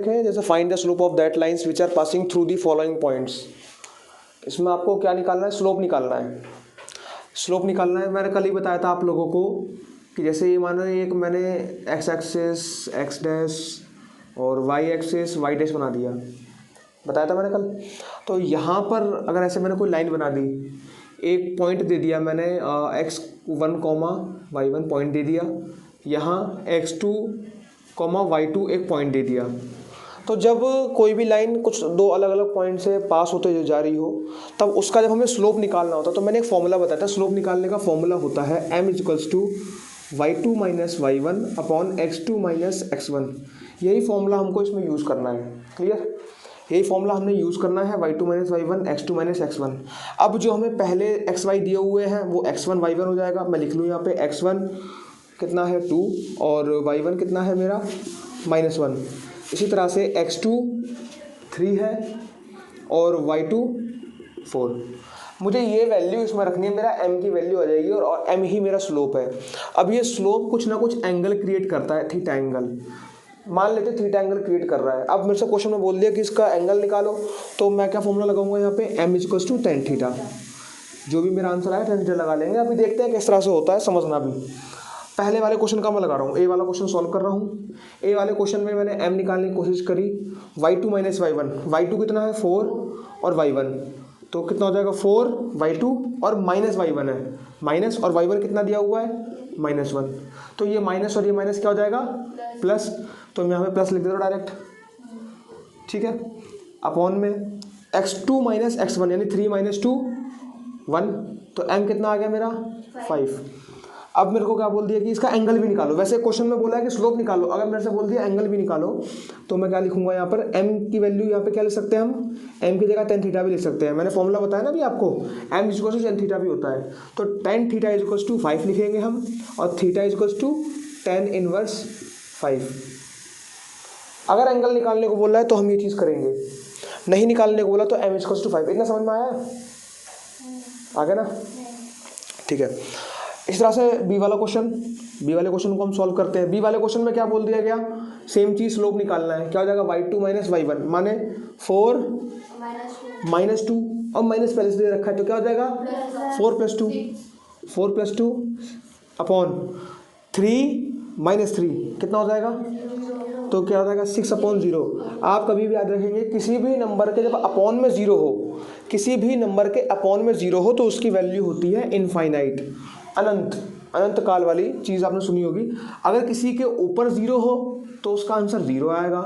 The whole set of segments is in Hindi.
देखें जैसे find the slope of that lines which are passing through the following points. इसमें आपको क्या निकालना है, स्लोप निकालना है। स्लोप निकालना है, मैंने कल ही बताया था आप लोगों को कि जैसे ये मानो एक मैंने एक्स एक्सेस एक्स डैश और वाई एक्सेस वाई डैश बना दिया, बताया था मैंने कल। तो यहाँ पर अगर ऐसे मैंने कोई लाइन बना दी, एक पॉइंट दे दिया मैंने x1 y1 पॉइंट दे दिया, यहाँ x2 y2 एक पॉइंट दे दिया। तो जब कोई भी लाइन कुछ दो अलग अलग पॉइंट से पास होते जो जा रही हो, तब उसका जब हमें स्लोप निकालना होता है, तो मैंने एक फॉर्मूला बताया था। स्लोप निकालने का फॉर्मूला होता है m y2 minus y1 upon x2 minus x1। यही फॉर्मूला हमको इसमें यूज़ करना है। क्लियर? यही फॉर्मूला हमने यूज़ करना है, y2 minus y1 x2 minus x1। अब जो हमें पहले xy दिए हुए हैं वो x1 y1 हो जाएगा। मैं लिख लूँ यहाँ पे x1 कितना है 2 और y1 कितना है मेरा -1। इसी तरह से x2 3 है और y2 4। मुझे ये वैल्यू इसमें रखनी है, मेरा m की वैल्यू आ जाएगी और m ही मेरा स्लोप है। अब ये स्लोप कुछ ना कुछ एंगल क्रिएट करता है, थीटा एंगल। मान लेते थीटा एंगल क्रिएट कर रहा है। अब मेरे से क्वेश्चन में बोल दिया कि इसका एंगल निकालो, तो मैं क्या फॉर्मूला लगाऊंगा यहाँ पे, m tan थीटा। जो भी मेरा आंसर आया tan थीटा लगा लेंगे। अभी देखते हैं किस तरह से होता है, समझना भी। पहले वाले क्वेश्चन का मैं लगा रहा हूँ, ए वाला क्वेश्चन सॉल्व कर रहा हूँ। ए वाले क्वेश्चन में मैंने m निकालने की कोशिश करी, y2 माइनस y1। y2 कितना है 4 और y1, तो कितना हो जाएगा 4 y2 और माइनस y1 है, माइनस और y1 कितना दिया हुआ है -1। तो ये माइनस और ये माइनस क्या हो जाएगा प्लस, तो मैं यहाँ पे प्लस लिख देता हूँ डायरेक्ट। ठीक है, अपॉन में x2 माइनस x1 यानी 3 माइनस 2 1, तो m कितना आ गया मेरा 5। अब मेरे को क्या बोल दिया कि इसका एंगल भी निकालो। वैसे क्वेश्चन में बोला है कि स्लोप निकालो, अगर मेरे से बोल दिया एंगल भी निकालो, तो मैं क्या लिखूंगा यहाँ पर, m की वैल्यू यहाँ पे क्या लिख सकते हैं हम, m की जगह tan थीटा भी लिख सकते हैं। मैंने फॉर्मूला बताया ना अभी आपको, m equal to tan theta भी होता है। तो tan थीटा इक्वल टू 5 लिखेंगे हम, और theta equal to tan inverse 5। अगर एंगल निकालने को बोला है तो हम ये चीज़ करेंगे, नहीं निकालने को बोला तो m इक्वल टू 5। इतना समझ में आया, आ गया ना? ठीक है। इस तरह से बी वाले क्वेश्चन को हम सॉल्व करते हैं। बी वाले क्वेश्चन में क्या बोल दिया गया, सेम चीज स्लोप निकालना है। क्या हो जाएगा y2 माइनस y1 माने 4 -2 और माइनस पहले से दे रखा है, तो क्या हो जाएगा 4 + 2 अपॉन 3 - 3 कितना हो जाएगा, तो क्या हो जाएगा 6/0। आप कभी भी याद रखेंगे, किसी भी नंबर के जब अपॉन में 0 हो, किसी भी नंबर के अपॉन में 0 हो तो उसकी वैल्यू होती है इनफाइनाइट, अनंत काल वाली चीज़ आपने सुनी होगी। अगर किसी के ऊपर 0 हो तो उसका आंसर 0 आएगा,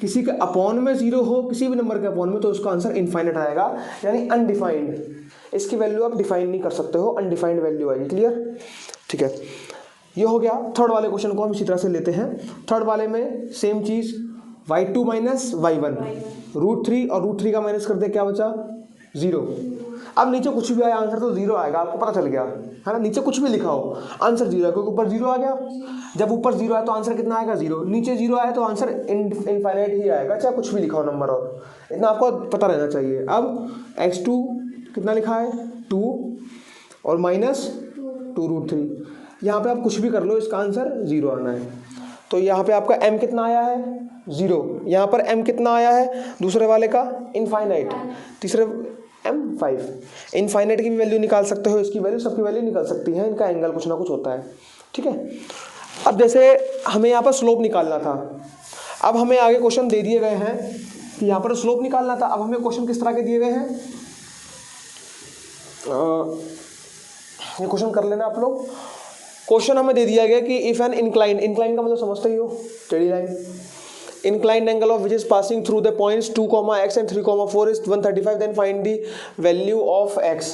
किसी के अपॉन में 0 हो, किसी भी नंबर के अपॉन में, तो उसका आंसर इनफाइनाइट आएगा, यानी अनडिफाइंड। इसकी वैल्यू आप डिफाइन नहीं कर सकते हो, अनडिफाइंड वैल्यू आएगी। क्लियर? ठीक है, ये हो गया। थर्ड वाले क्वेश्चन को हम इसी तरह से लेते हैं। थर्ड वाले में सेम चीज़, y2 माइनस y1 √3 और √3 का माइनस कर दे, क्या बचा 0। अब नीचे कुछ भी आया आंसर तो 0 आएगा, आपको पता चल गया है ना। नीचे कुछ भी लिखा हो आंसर 0 है, क्योंकि ऊपर 0 आ गया। जब ऊपर 0 आया तो आंसर कितना आएगा 0, नीचे 0 आया तो आंसर इनफाइनाइट ही आएगा, चाहे कुछ भी लिखा हो नंबर, और इतना आपको पता रहना चाहिए। अब x2 कितना लिखा है 2 और -2 √3, यहाँ पे आप कुछ भी कर लो, इसका आंसर 0 आना है। तो यहाँ पे आपका m कितना आया है 0, यहाँ पर m कितना आया है दूसरे वाले का इनफाइनाइट, तीसरे m5। इनफाइनाइट की भी वैल्यू निकाल सकते हो, इसकी वैल्यू, सबकी वैल्यू निकाल सकती है, इनका एंगल कुछ ना कुछ होता है। ठीक है, अब जैसे हमें यहाँ पर स्लोप निकालना था, अब हमें आगे क्वेश्चन दे दिए गए हैं कि यहाँ पर स्लोप निकालना था। अब हमें क्वेश्चन किस तरह के दिए गए हैं, ये क्वेश्चन कर लेना आप लोग। क्वेश्चन हमें दे दिया गया कि इफ एन इंक्लाइन का मतलब समझते ही हो, टेढ़ी line, inclined angle of which is passing through the points 2, x and 3, 4 is 135, then find the value of x।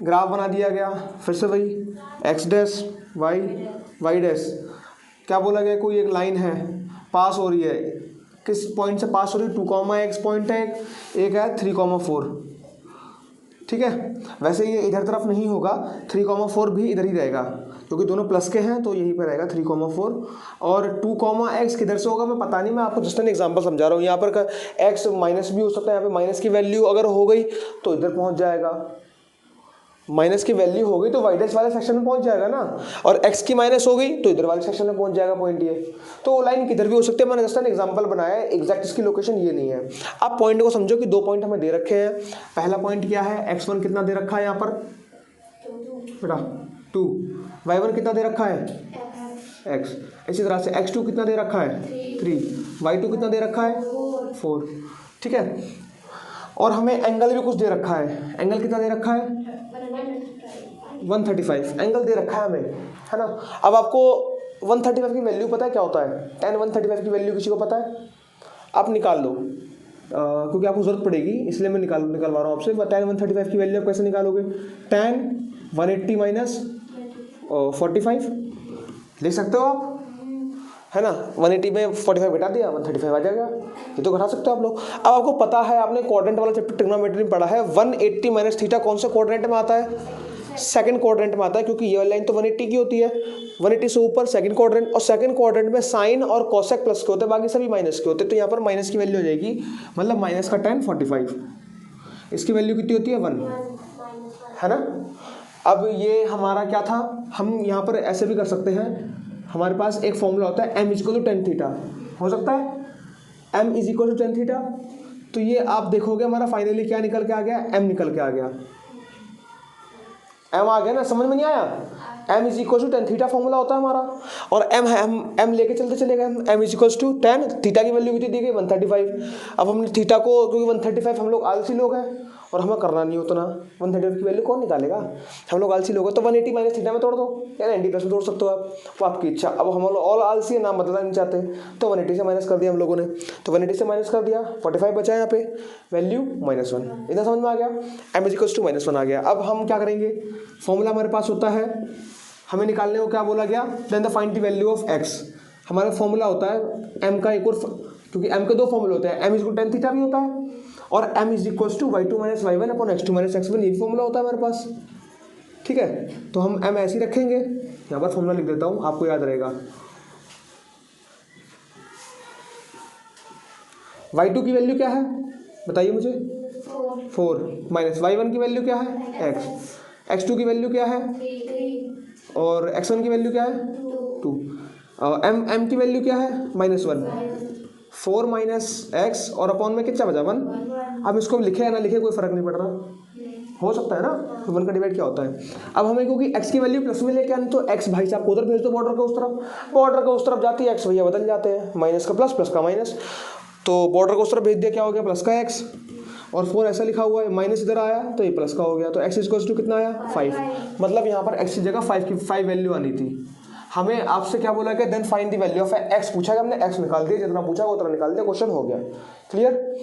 Graph बना दिया गया, फिर से वही x डैश y डैश, क्या बोला गया, कोई एक लाइन है पास हो रही है, किस पॉइंट से पास हो रही है, 2, x पॉइंट है, एक है 3, 4। ठीक है, वैसे ये इधर तरफ नहीं होगा, 3, 4 भी इधर ही रहेगा, क्योंकि दोनों प्लस के हैं, तो यहीं पर रहेगा 3, 4। और 2, x किधर से होगा मैं पता नहीं, मैं आपको जस्ट एन एग्जांपल समझा रहा हूँ। यहाँ पर x माइनस भी हो सकता है, यहाँ पे माइनस की वैल्यू अगर हो गई तो इधर पहुँच जाएगा, माइनस की वैल्यू हो गई तो वाई डैश वाले सेक्शन में पहुंच जाएगा ना, और एक्स की माइनस हो गई तो इधर वाले सेक्शन में पहुंच जाएगा पॉइंट ये। तो वो लाइन किधर भी हो सकती है, मैंने जस्ट एग्जांपल बनाया है, एग्जैक्ट इसकी लोकेशन ये नहीं है। आप पॉइंट को समझो कि दो पॉइंट हमें दे रखे हैं। पहला पॉइंट क्या है, x1 कितना दे रखा है यहाँ पर बेटा 2, y1 कितना दे रखा है x, इसी तरह से x2 कितना दे रखा है 3, y2 कितना दे रखा है 4। ठीक है, और हमें एंगल भी कुछ दे रखा है, एंगल कितना दे रखा है 135 एंगल दे रखा है हमें, है ना। अब आपको 135 की वैल्यू पता है क्या होता है, tan 135 की वैल्यू किसी को पता है, आप निकाल लो, क्योंकि आपको जरूरत पड़ेगी इसलिए मैं निकलवा रहा हूँ आपसे। tan 135 की वैल्यू आप कैसे निकालोगे, tan 180 माइनस 45 लिख सकते हो आप, है ना। 180 में 45 घटा दिया 135 आ जाएगा, ये तो घटा सकते हो आप लोग। अब आपको पता है, आपने क्वाड्रेंट वाला चैप्टर ट्रिग्नोमेट्री में पढ़ा है, 180 माइनस थीटा कौन से क्वाड्रेंट में आता है, सेकंड क्वाड्रेंट में आता है, क्योंकि ये वाली लाइन तो 180 की होती है, 180 से ऊपर सेकंड क्वाड्रेंट, और सेकंड क्वाड्रेंट में साइन और कोसेक प्लस के होते हैं, बाकी सभी माइनस के होते हैं। तो यहाँ पर माइनस की वैल्यू हो जाएगी, मतलब माइनस का tan 45, इसकी वैल्यू कितनी होती है 1, है ना। अब ये हमारा क्या था, हम यहाँ पर ऐसे भी कर सकते हैं, हमारे पास एक फॉर्मूला होता है m is equal to tan theta, हो सकता है m is equal to tan theta. तो ये आप देखोगे हमारा फाइनली क्या निकल के आ गया, m निकल के आ गया, m आ गया ना, समझ में नहीं आया, m is equal to tan theta formula होता है हमारा, और m है, m लेके चलते चले गए, m is equal to tan, theta की वैल्यू कितनी दी गई 135। अब हमने थीटा को, क्योंकि 135 हम लोग आलसी लोग हैं और हमें करना नहीं उतना, 135 की वैल्यू कौन निकालेगा, हम लोग आलसी लोग हैं, तो 180 माइनस थीटा में तोड़ दो या 90 प्लस में तोड़ सकते हो आप, वो आपकी इच्छा। अब हम लोग ऑल आलसी है, नाम बदलना नहीं चाहते, तो 180 से माइनस कर दिया हम लोगों ने, तो 180 से माइनस कर दिया, 45 बचा यहाँ पे, वैल्यू -1, इतना समझ में आ गया, m इज इक्वल टू -1 आ गया। अब हम क्या करेंगे, फॉर्मूला हमारे पास होता है, हमें निकालने को क्या बोला गया, then the find the value of x। हमारा फॉर्मूला होता है m का एक और, क्योंकि m के दो फॉर्मूले होते हैं, m is equal to tan theta भी होता है, और m is equal to y2 minus y1 upon x2 minus x1, ये फॉर्मूला होता है हमारे पास। ठीक है, तो हम m ऐसे ही रखेंगे, यहाँ पर फॉर्मूला लिख देता हूँ, आपको याद रहेगा। y2 की वैल्यू क्या है बताइए मुझे, 4 माइनस y1 की वैल्यू क्या है x, x2 की वैल्यू क्या है, और x1 की वैल्यू क्या है 2, m की वैल्यू क्या है -1, 4 माइनस एक्स और अपॉन में कितना बचा 1। अब इसको लिखे या ना लिखे कोई फर्क नहीं पड़ रहा, हो सकता है ना, तो 1 का डिवाइड क्या होता है। अब हमें क्योंकि x की वैल्यू प्लस में लेके आनी, तो x भाई साहब को उधर भेज दो, बॉर्डर के उस तरफ, बॉर्डर के उस तरफ जाती है x भैया बदल जाते हैं, माइनस का प्लस, प्लस का माइनस, तो बॉर्डर को उस तरफ भेज दिया, क्या हो गया प्लस का x, और 4 ऐसा लिखा हुआ है, माइनस इधर आया तो ये प्लस का हो गया, तो x इक्वल्स टू कितना आया 5, मतलब यहाँ पर x की जगह 5 वैल्यू आनी थी। हमें आपसे क्या बोला गया, then find the value of x पूछा गया, हमने x निकाल दिया, जितना पूछा उतना निकाल दिया, क्वेश्चन हो गया। क्लियर,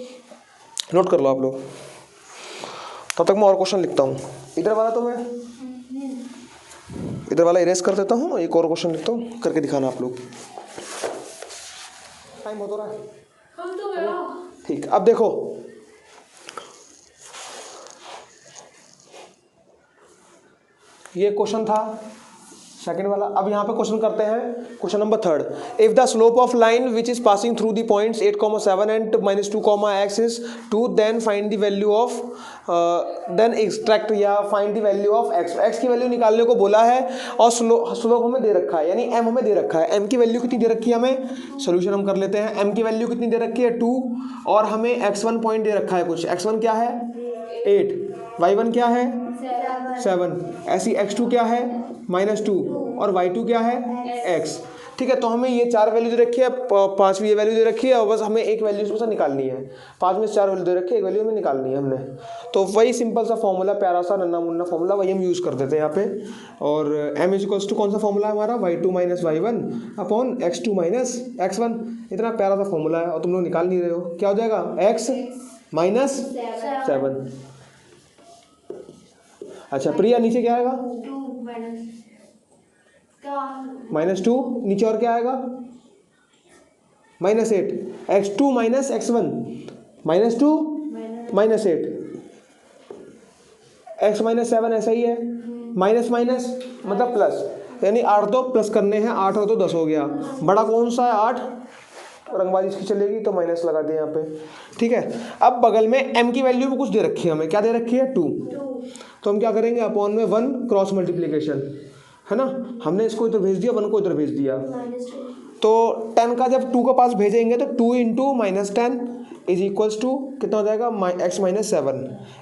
नोट कर लो आप लोग, तब तक मैं और क्वेश्चन लिखता हूँ। इधर वाला तो मैं इधर वाला इरेज कर देता हूँ, एक और क्वेश्चन लिखता हूँ, करके दिखाना आप लोग, टाइम हो तो रहा है ठीक। अब देखो, ये क्वेश्चन था सेकंड वाला। अब यहाँ पे क्वेश्चन करते हैं question number 3, if the slope of line which is passing through the points 8,7 and -2, x is 2, then find the value of, then extract या find the value of x की वैल्यू निकालने को बोला है, और स्लोप हमें दे रखा है, यानी m हमें दे रखा है। m की वैल्यू कितनी दे रखी है हमें, सोल्यूशन हम कर लेते हैं। m की वैल्यू कितनी दे रखी है 2, और हमें x1 पॉइंट दे रखा है कुछ, x1 क्या है 8, y1 क्या है 7, ऐसी x2 क्या है -2, और y2 क्या है x। ठीक है, तो हमें ये 4 वैल्यू दे रखी है, 5वीं ये वैल्यू दे रखी है, और बस हमें एक वैल्यू उसमें से निकालनी है। 5 में से 4 वैल्यू दे रखी है, एक वैल्यू हमें निकालनी है हमने, तो वही सिंपल सा फॉर्मूला, प्यारा सा नन्ना मुन्ना फॉर्मूला, वही हम यूज़ कर देते हैं यहाँ पे। और m इज इक्वल्स टू कौन सा फॉर्मूला है हमारा, y2 minus y1 upon x2 minus x1, इतना प्यारा सा फॉर्मूला है, और तुम लोग निकाल नहीं रहे हो, क्या हो जाएगा x माइनस 7। अच्छा प्रिया, नीचे क्या आएगा -2, नीचे और क्या आएगा -8, x2 minus x1, -2 -8, x minus 7 ऐसा ही है, माइनस माइनस मतलब प्लस, यानी 8 तो प्लस करने हैं, 8 और तो 10 हो गया, बड़ा कौन सा है 8, रंगबाजी इसकी चलेगी तो माइनस लगा दिए यहाँ पे। ठीक है, अब बगल में m की वैल्यू भी कुछ दे रखी है हमें, क्या दे रखी है 2, तो हम क्या करेंगे, अपॉन में 1 क्रॉस मल्टीप्लीकेशन, है ना। हमने इसको इधर भेज दिया, 1 को इधर भेज दिया, तो 10 का जब 2 के पास भेजेंगे तो 2 इंटू -10 इज इक्वल्स टू कितना हो जाएगा, x माइनस 7।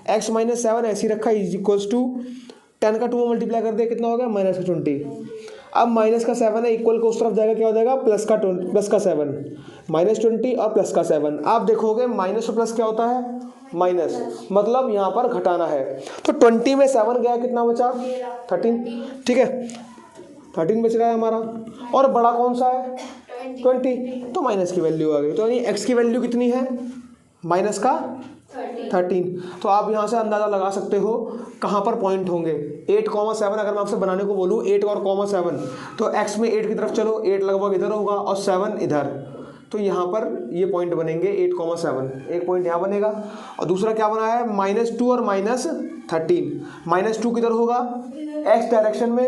एक्स माइनस 7 ऐसे ही रखा इज इक्वल्स टू 10 का 2 में मल्टीप्लाई कर दिया, कितना हो गया -20। अब माइनस का 7 है, इक्वल को उस तरफ जाएगा, क्या हो जाएगा प्लस का 7, -20 और प्लस का 7। आप देखोगे माइनस और प्लस क्या होता है, माइनस, मतलब यहाँ पर घटाना है। तो 20 में 7 गया, कितना बचा 13, ठीक है 13 बच रहा है हमारा। और बड़ा कौन सा है 20, तो माइनस की वैल्यू आ गई। तो यानी एक्स की वैल्यू कितनी है, माइनस का 13। तो आप यहाँ से अंदाज़ा लगा सकते हो कहाँ पर पॉइंट होंगे। 8,7 अगर मैं आपसे बनाने को बोलूँ 8 और 7, तो एक्स में 8 की तरफ चलो, 8 लगभग इधर होगा और 7 इधर, तो यहाँ पर ये पॉइंट बनेंगे 8,7, एक पॉइंट यहाँ बनेगा। और दूसरा क्या बना है -2 और -13, -2 किधर होगा एक्स डायरेक्शन में,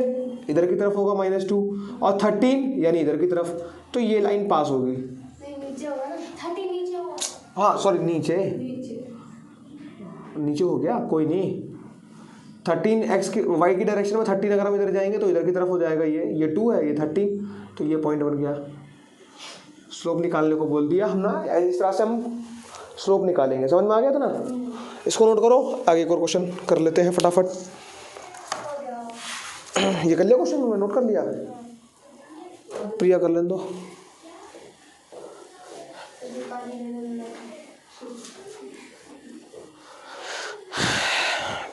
इधर की तरफ होगा -2, और 13 यानी इधर की तरफ, तो ये लाइन पास होगी। हाँ सॉरी, नीचे हो गया, कोई नहीं। 13 एक्स की वाई की डायरेक्शन में 13, अगर हम इधर जाएंगे तो इधर की तरफ हो जाएगा, ये 2 है, ये 13, तो ये पॉइंट बन गया। स्लोप निकालने को बोल दिया हम ना, इस तरह से हम स्लोप निकालेंगे। समझ में आ गया था ना। इसको नोट करो, आगे एक और क्वेश्चन कर लेते हैं फटाफट। ये कर लिया क्वेश्चन, मैं नोट कर लिया, प्रिया कर लें दो।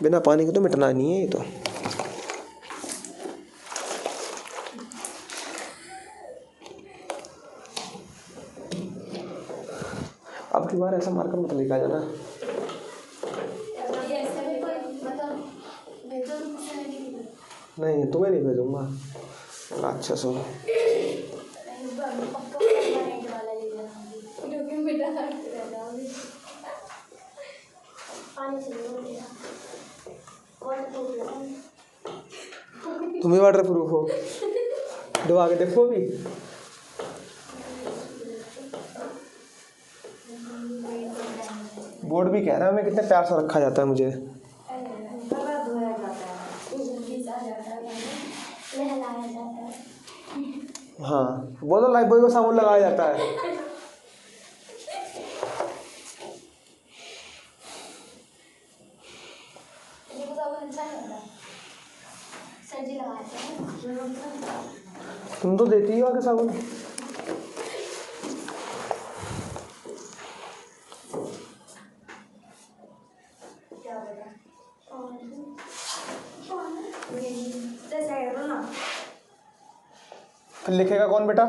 बिना पानी के तो मिटना नहीं है ये तो। अब की बार ऐसा मार्कर मत लेकर आ जाना। नहीं तुम्हें नहीं भेजूंगा। अच्छा सो तुम्हें वाटर प्रूफ हो, डुबा के देखो भी। बोर्ड भी कह रहा है मैं कितने प्यार से रखा जाता है मुझे। हाँ बोलो, लाइफ बॉय को साबुन लगाया जाता है। तुम तो देती हो आगे साबुन। फिर लिखेगा कौन बेटा?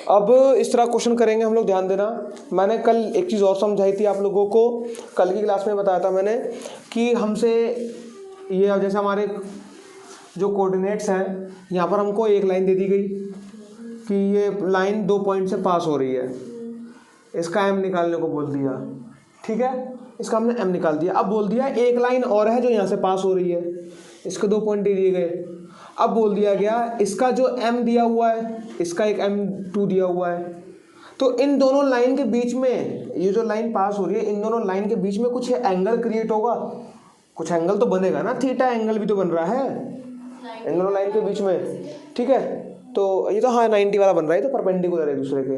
अब इस तरह क्वेश्चन करेंगे हम लोग, ध्यान देना। मैंने कल एक चीज़ और समझाई थी आप लोगों को, कल की क्लास में बताया था मैंने कि हमसे ये जैसे हमारे जो कोऑर्डिनेट्स हैं, यहाँ पर हमको एक लाइन दे दी गई कि ये लाइन 2 पॉइंट से पास हो रही है, इसका एम निकालने को बोल दिया, ठीक है। इसका हमने एम निकाल दिया। अब बोल दिया एक लाइन और है जो यहाँ से पास हो रही है, इसके 2 पॉइंट दे दिए गए। अब बोल दिया गया इसका जो m दिया हुआ है, इसका एक m2 दिया हुआ है, तो इन दोनों लाइन के बीच में, ये जो लाइन पास हो रही है, इन दोनों लाइन के बीच में कुछ एंगल क्रिएट होगा, कुछ एंगल तो बनेगा ना, थीटा एंगल भी तो बन रहा है। इन दोनों लाइन के बीच में, ठीक है। तो ये तो हाँ 90 वाला बन रहा है, तो परपेंडिकुलर है दूसरे के,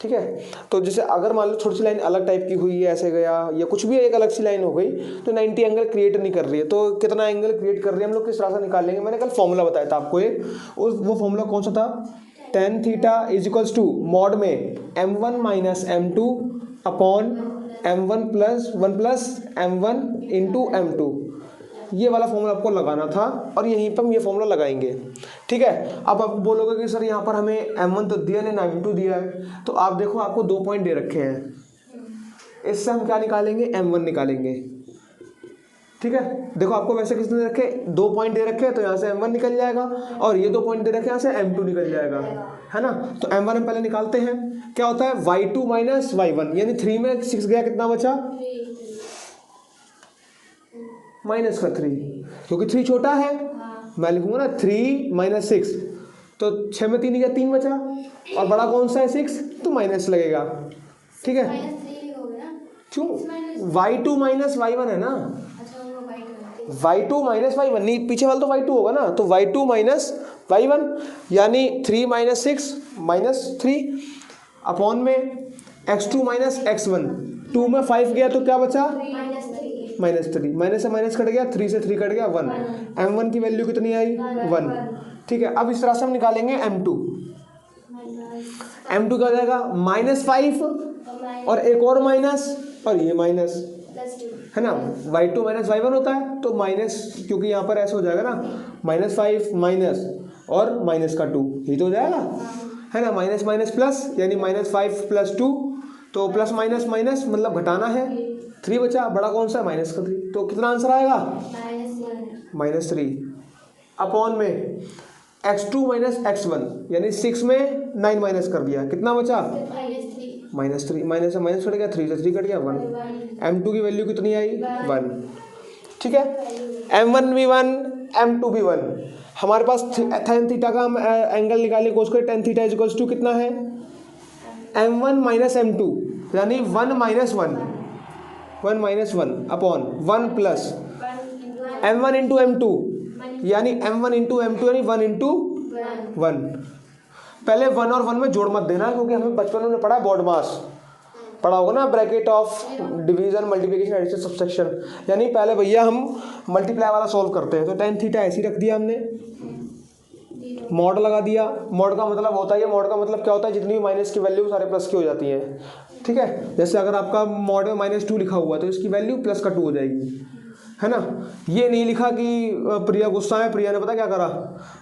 ठीक है। तो जैसे अगर मान लो थोड़ी सी लाइन अलग टाइप की हुई है, ऐसे गया या कुछ भी एक अलग सी लाइन हो गई, तो 90 एंगल क्रिएट नहीं कर रही है। तो कितना एंगल क्रिएट कर रही है हम लोग किस तरह से निकाल लेंगे, मैंने कल फॉर्मूला बताया था आपको एक, वो फॉर्मूला कौन सा था, tan theta is equals to mod में m1 minus m2 upon m1 plus 1 plus m1 into m2। ये वाला फॉर्मूला आपको लगाना था और यहीं पर हम ये फॉर्मूला लगाएंगे, ठीक है। अब आप बोलोगे कि सर यहाँ पर हमें m1 तो दिया नहीं, m2 दिया है, तो आप देखो आपको 2 पॉइंट दे रखे हैं, इससे हम क्या निकालेंगे, m1 निकालेंगे, ठीक है। देखो आपको वैसे किसने दे रखे, 2 पॉइंट दे रखे हैं, तो यहाँ से m1 निकल जाएगा, और ये 2 पॉइंट दे रखे हैं, यहाँ से m2 निकल जाएगा, है ना। तो m1 हम पहले निकालते हैं, क्या होता है y2 माइनस y1, यानी 3 में 6 गया, कितना बचा, माइनस का 3, क्योंकि 3 छोटा है, मैं लिखूंगा ना 3 माइनस 6, तो 6 में 3 गया, 3 बचा, और बड़ा कौन सा है 6, तो माइनस लगेगा, ठीक है। क्यों, y2 माइनस y1 है ना, y2 माइनस y1 नहीं, पीछे वाला तो y2 होगा ना, तो y2 माइनस y1 यानी 3 माइनस 6 माइनस 3 अपॉन में x2 माइनस x1, 2 में 5 गया तो क्या बचा, माइनस 3, माइनस से माइनस कट गया, 3 से 3 कट गया 1, m1 की वैल्यू कितनी आई 1, ठीक है। अब इस तरह से हम निकालेंगे m2, m2 क्या हो जाएगा -5 और एक और माइनस और ये माइनस, है ना, y2 माइनस y1 होता है, तो माइनस, क्योंकि यहाँ पर ऐसा हो जाएगा ना -5 माइनस और माइनस का 2, ये तो हो जाएगा, है ना, माइनस माइनस प्लस, यानी -5 प्लस 2, तो प्लस माइनस माइनस मतलब घटाना है, 3 बचा, बड़ा कौन सा है माइनस का 3, तो कितना आंसर आएगा -3 अपॉन में x2 माइनस x1, यानी 6 में 9 माइनस कर दिया, कितना बचा -3, माइनस से माइनस कट गया, 3 से 3 कट गया 1, m2 की वैल्यू कितनी आई 1, ठीक है। m1 भी 1 m2 भी 1, हमारे पास tan थीटा का हम एंगल निकालने की कोशिश करें, tan theta is equals to कितना है m1 माइनस m2, यानी 1 minus 1 upon 1 plus m1 into m2, यानी m1 इंटू m2 यानी 1 इंटू 1। पहले 1 और 1 में जोड़ मत देना, क्योंकि हमें बचपन में पढ़ा है बॉड मास, पढ़ा होगा ना, bracket of division multiplication addition subtraction, यानी पहले भैया हम मल्टीप्लाई वाला सॉल्व करते हैं। तो tan थीटा ऐसे ही रख दिया हमने, मॉड लगा दिया, मॉड का मतलब होता है, मॉड का मतलब क्या होता है, जितनी भी माइनस की वैल्यू सारे प्लस की हो जाती है, ठीक है। जैसे अगर आपका मॉड में -2 लिखा हुआ है, तो इसकी वैल्यू प्लस का 2 हो जाएगी, है ना। ये नहीं लिखा कि प्रिया गुस्सा है, प्रिया ने पता क्या करा,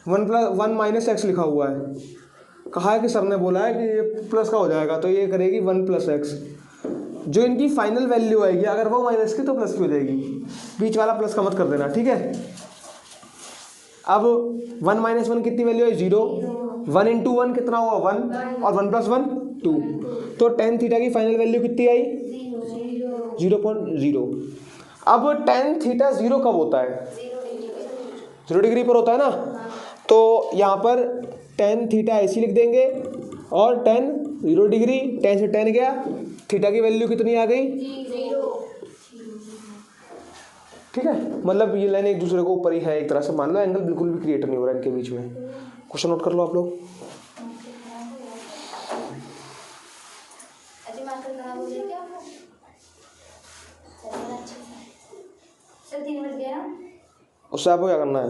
1 माइनस एक्स लिखा हुआ है, कहा है कि सर ने बोला है कि ये प्लस का हो जाएगा, तो ये करेगी 1 प्लस एक्स, जो इनकी फाइनल वैल्यू आएगी, अगर वो माइनस की तो प्लस की हो जाएगी, बीच वाला प्लस का मत कर देना, ठीक है। अब 1 माइनस 1 कितनी वैल्यू है 0, 1 इंटू 1 कितना हुआ 1, और 1 प्लस 1 2, तो tan थीटा की फाइनल वैल्यू कितनी आई 0.0। अब tan थीटा 0 कब होता है, 0 डिग्री पर होता है ना, तो यहाँ पर tan थीटा ऐसे लिख देंगे, और tan 0 डिग्री, tan से tan गया, थीटा की वैल्यू कितनी आ गई 0, ठीक है। मतलब ये लाइन एक दूसरे को ऊपर ही है, एक तरह से मान लो, एंगल बिल्कुल भी क्रिएट नहीं हो रहा है इनके बीच में। क्वेश्चन नोट कर लो आप लोग। उससे आपको क्या करना है,